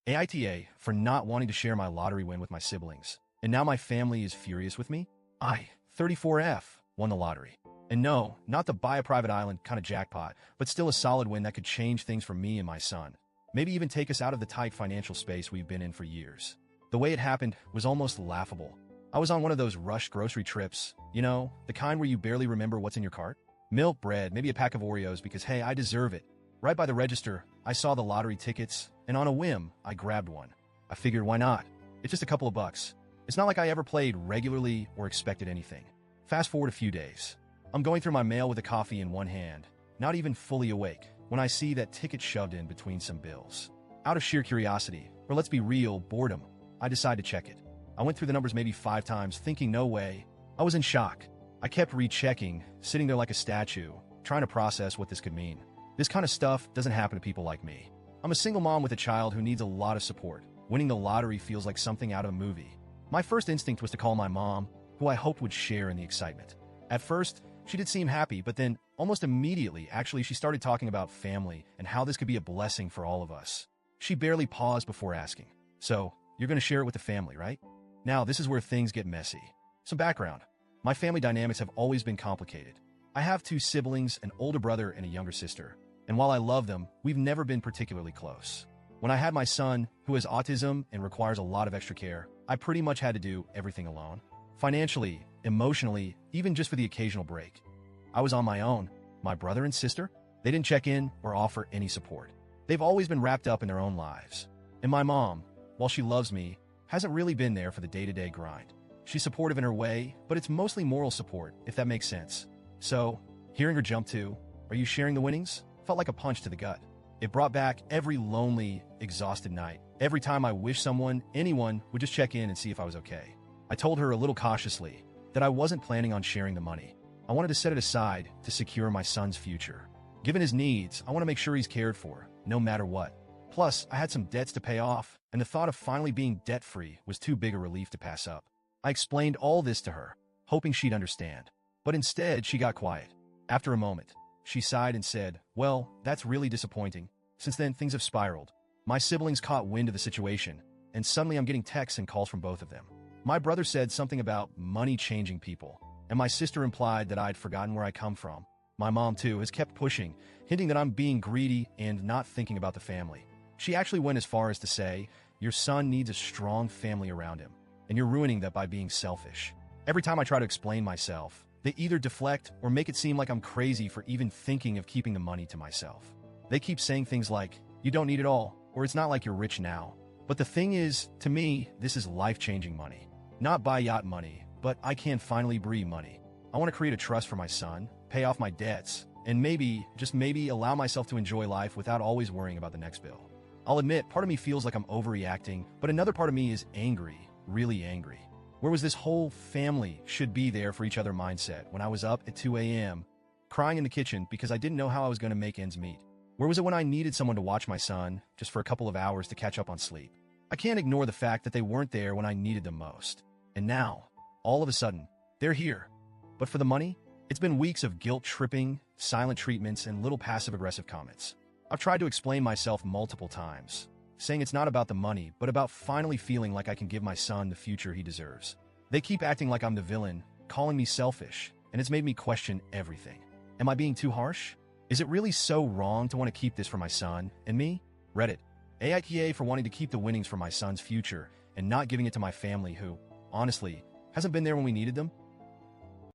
AITA for not wanting to share my lottery win with my siblings. And now my family is furious with me? I, 34F, won the lottery. And no, not the buy a private island kind of jackpot, but still a solid win that could change things for me and my son. Maybe even take us out of the tight financial space we've been in for years. The way it happened was almost laughable. I was on one of those rushed grocery trips, the kind where you barely remember what's in your cart. Milk, bread, maybe a pack of Oreos because, hey, I deserve it. Right by the register, I saw the lottery tickets, and on a whim, I grabbed one. I figured, why not? It's just a couple of bucks. It's not like I ever played regularly or expected anything. Fast forward a few days. I'm going through my mail with a coffee in one hand, not even fully awake, when I see that ticket shoved in between some bills. Out of sheer curiosity, or let's be real, boredom, I decide to check it. I went through the numbers maybe 5 times, thinking no way. I was in shock. I kept rechecking, sitting there like a statue, trying to process what this could mean. This kind of stuff doesn't happen to people like me. I'm a single mom with a child who needs a lot of support. Winning the lottery feels like something out of a movie. My first instinct was to call my mom, who I hoped would share in the excitement. At first, she did seem happy, but then, almost immediately, she started talking about family and how this could be a blessing for all of us. She barely paused before asking, "So, you're going to share it with the family, right?" Now, this is where things get messy. Some background. My family dynamics have always been complicated. I have 2 siblings, an older brother and a younger sister. And while I love them, we've never been particularly close. When I had my son, who has autism and requires a lot of extra care, I pretty much had to do everything alone. Financially, emotionally, even just for the occasional break. I was on my own. My brother and sister, they didn't check in or offer any support. They've always been wrapped up in their own lives. And my mom, while she loves me, hasn't really been there for the day-to-day grind. She's supportive in her way, but it's mostly moral support, if that makes sense. So, hearing her jump to, "Are you sharing the winnings?" felt like a punch to the gut. It brought back every lonely, exhausted night. Every time I wished anyone would just check in and see if I was okay. I told her a little cautiously that I wasn't planning on sharing the money. I wanted to set it aside to secure my son's future. Given his needs, I want to make sure he's cared for, no matter what. Plus, I had some debts to pay off, and the thought of finally being debt-free was too big a relief to pass up. I explained all this to her, hoping she'd understand. But instead, she got quiet. After a moment, she sighed and said, "Well, that's really disappointing. Since then, things have spiraled. My siblings caught wind of the situation, and suddenly I'm getting texts and calls from both of them. My brother said something about money changing people, and my sister implied that I'd forgotten where I come from. My mom, too, has kept pushing, hinting that I'm being greedy and not thinking about the family. She actually went as far as to say, 'Your son needs a strong family around him, and you're ruining that by being selfish.' Every time I try to explain myself, they either deflect or make it seem like I'm crazy for even thinking of keeping the money to myself. They keep saying things like, 'You don't need it all,' or 'It's not like you're rich now.' But the thing is, to me, this is life-changing money. Not buy yacht money, but I can finally breathe money. I want to create a trust for my son, pay off my debts, and maybe, just maybe, allow myself to enjoy life without always worrying about the next bill. I'll admit, part of me feels like I'm overreacting, but another part of me is angry, really angry. Where was this whole family should be there for each other mindset when I was up at 2 a.m., crying in the kitchen because I didn't know how I was going to make ends meet? Where was it when I needed someone to watch my son just for a couple of hours to catch up on sleep? I can't ignore the fact that they weren't there when I needed them most. And now, all of a sudden, they're here. But for the money, it's been weeks of guilt-tripping, silent treatments, and little passive-aggressive comments. I've tried to explain myself multiple times, saying it's not about the money, but about finally feeling like I can give my son the future he deserves. They keep acting like I'm the villain, calling me selfish, and it's made me question everything. Am I being too harsh? Is it really so wrong to want to keep this for my son and me? Reddit. AITA for wanting to keep the winnings for my son's future and not giving it to my family who, honestly, hasn't been there when we needed them?